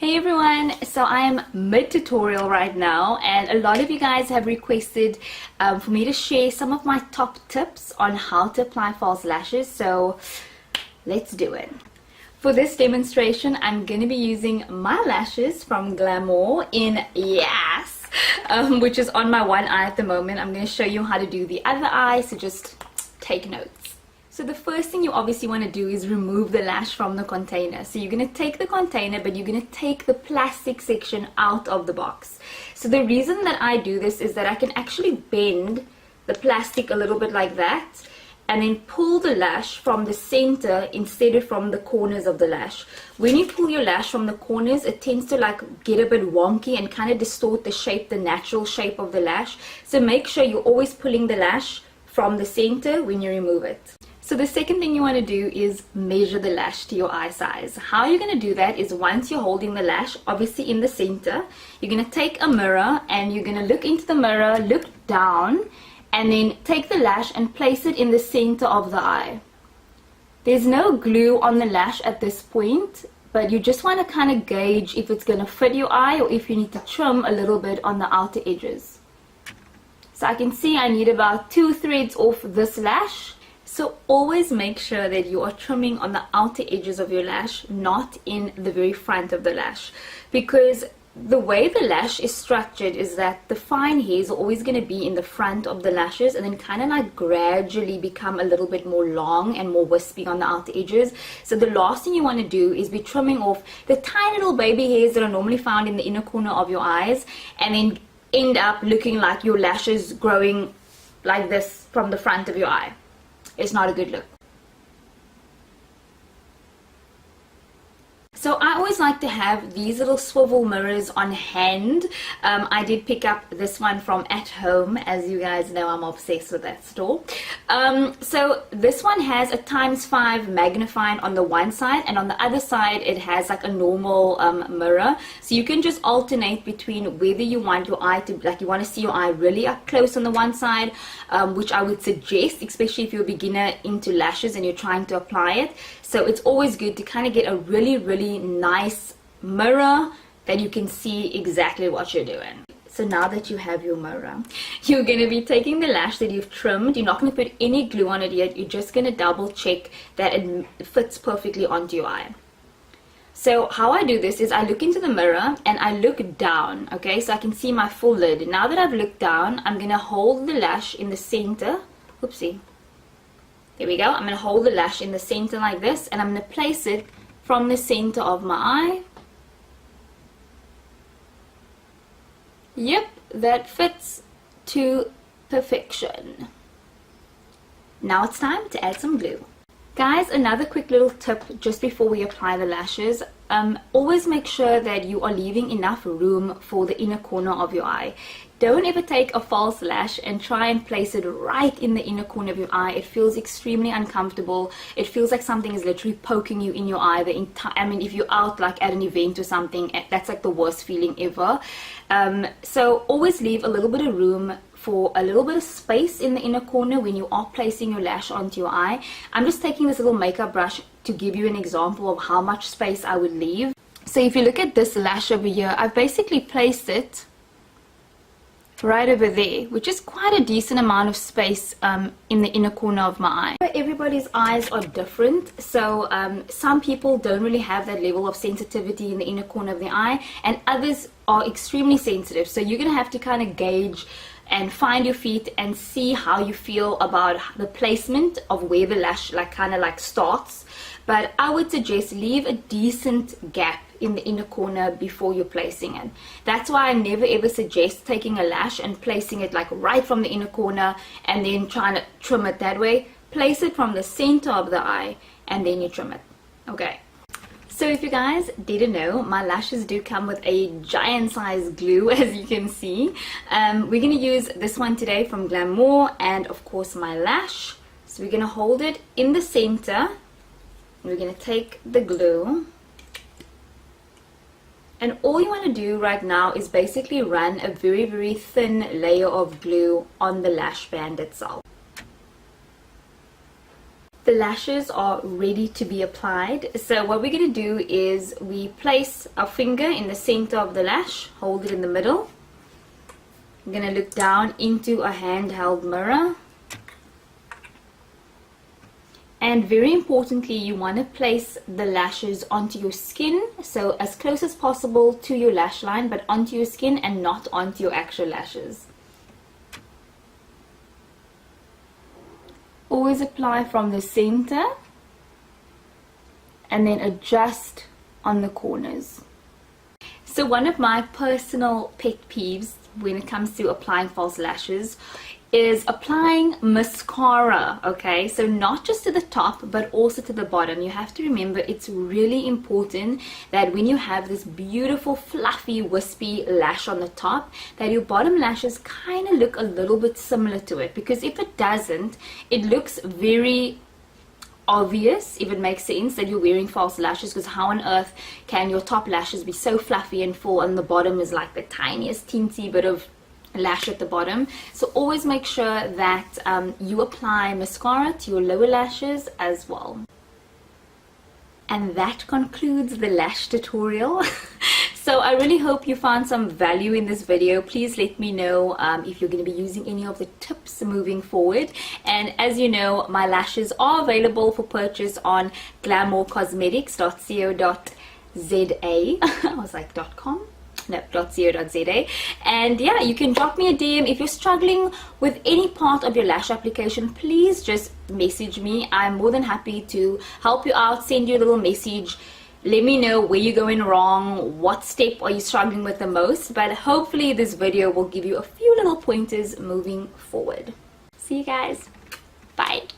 Hey everyone, so I am mid-tutorial right now and a lot of you guys have requested for me to share some of my top tips on how to apply false lashes, so let's do it. For this demonstration, I'm going to be using my lashes from Glamore in Yes, which is on my one eye at the moment. I'm going to show you how to do the other eye, so just take notes. So the first thing you obviously want to do is remove the lash from the container. So you're going to take the container, but you're going to take the plastic section out of the box. So the reason that I do this is that I can actually bend the plastic a little bit like that and then pull the lash from the center instead of from the corners of the lash. When you pull your lash from the corners, it tends to like get a bit wonky and kind of distort the shape, the natural shape of the lash. So make sure you're always pulling the lash from the center when you remove it. So the second thing you want to do is measure the lash to your eye size. How you're going to do that is once you're holding the lash, obviously in the center, you're going to take a mirror and you're going to look into the mirror, look down, and then take the lash and place it in the center of the eye. There's no glue on the lash at this point, but you just want to kind of gauge if it's going to fit your eye or if you need to trim a little bit on the outer edges. So I can see I need about 2 threads off this lash. So always make sure that you are trimming on the outer edges of your lash, not in the very front of the lash. Because the way the lash is structured is that the fine hairs are always going to be in the front of the lashes and then kind of like gradually become a little bit more long and more wispy on the outer edges. So the last thing you want to do is be trimming off the tiny little baby hairs that are normally found in the inner corner of your eyes and then end up looking like your lashes growing like this from the front of your eye. It's not a good look. So I always like to have these little swivel mirrors on hand. I did pick up this one from At Home. As you guys know, I'm obsessed with that store. So this one has a ×5 magnifying on the one side, and on the other side it has like a normal mirror. So you can just alternate between whether you want your eye to, like you want to see your eye really up close on the one side, which I would suggest, especially if you're a beginner into lashes and you're trying to apply it. So it's always good to kind of get a really nice mirror that you can see exactly what you're doing. So now that you have your mirror, you're going to be taking the lash that you've trimmed. You're not going to put any glue on it yet. You're just going to double check that it fits perfectly onto your eye. So how I do this is I look into the mirror and I look down, okay, so I can see my full lid. Now that I've looked down, I'm going to hold the lash in the center. Oopsie. There we go. I'm going to hold the lash in the center like this and I'm going to place it from the center of my eye. Yep, that fits to perfection. Now it's time to add some glue. Guys, another quick little tip just before we apply the lashes. Always make sure that you are leaving enough room for the inner corner of your eye. Don't ever take a false lash and try and place it right in the inner corner of your eye. It feels extremely uncomfortable. It feels like something is literally poking you in your eye. I mean, if you're out like at an event or something, that's like the worst feeling ever. So always leave a little bit of room for a little bit of space in the inner corner when you are placing your lash onto your eye. I'm just taking this little makeup brush to give you an example of how much space I would leave. So if you look at this lash over here, I've basically placed it right over there, which is quite a decent amount of space in the inner corner of my eye. Everybody's eyes are different, so some people don't really have that level of sensitivity in the inner corner of the eye, and others are extremely sensitive. So you're going to have to kind of gauge and find your feet and see how you feel about the placement of where the lash kind of starts. But I would suggest leave a decent gap in the inner corner before you're placing it. That's why I never ever suggest taking a lash and placing it like right from the inner corner and then trying to trim it that way. Place it from the center of the eye and then you trim it. Okay. So if you guys didn't know, my lashes do come with a giant size glue, as you can see. We're going to use this one today from Glamore and of course my lash. So we're going to hold it in the center. We're going to take the glue. And all you want to do right now is basically run a very thin layer of glue on the lash band itself. The lashes are ready to be applied. So what we're going to do is we place our finger in the center of the lash, hold it in the middle. I'm going to look down into a handheld mirror. And very importantly, you want to place the lashes onto your skin, so as close as possible to your lash line, but onto your skin and not onto your actual lashes. Always apply from the center and then adjust on the corners. So one of my personal pet peeves when it comes to applying false lashes is applying mascara. Okay, so not just to the top but also to the bottom. You have to remember, it's really important that when you have this beautiful fluffy wispy lash on the top, that your bottom lashes kind of look a little bit similar to it, because if it doesn't, it looks very obvious, if it makes sense, that you're wearing false lashes. Because how on earth can your top lashes be so fluffy and full and the bottom is like the tiniest teensy bit of lash at the bottom? So always make sure that you apply mascara to your lower lashes as well. And that concludes the lash tutorial. So I really hope you found some value in this video. Please let me know if you're going to be using any of the tips moving forward. And as you know, my lashes are available for purchase on glamorecosmetics.co.za. I was like .com? No, .co.za. And yeah, you can drop me a DM if you're struggling with any part of your lash application. Please just message me. I'm more than happy to help you out, send you a little message. Let me know where you're going wrong, what step are you struggling with the most. But hopefully this video will give you a few little pointers moving forward. See you guys. Bye.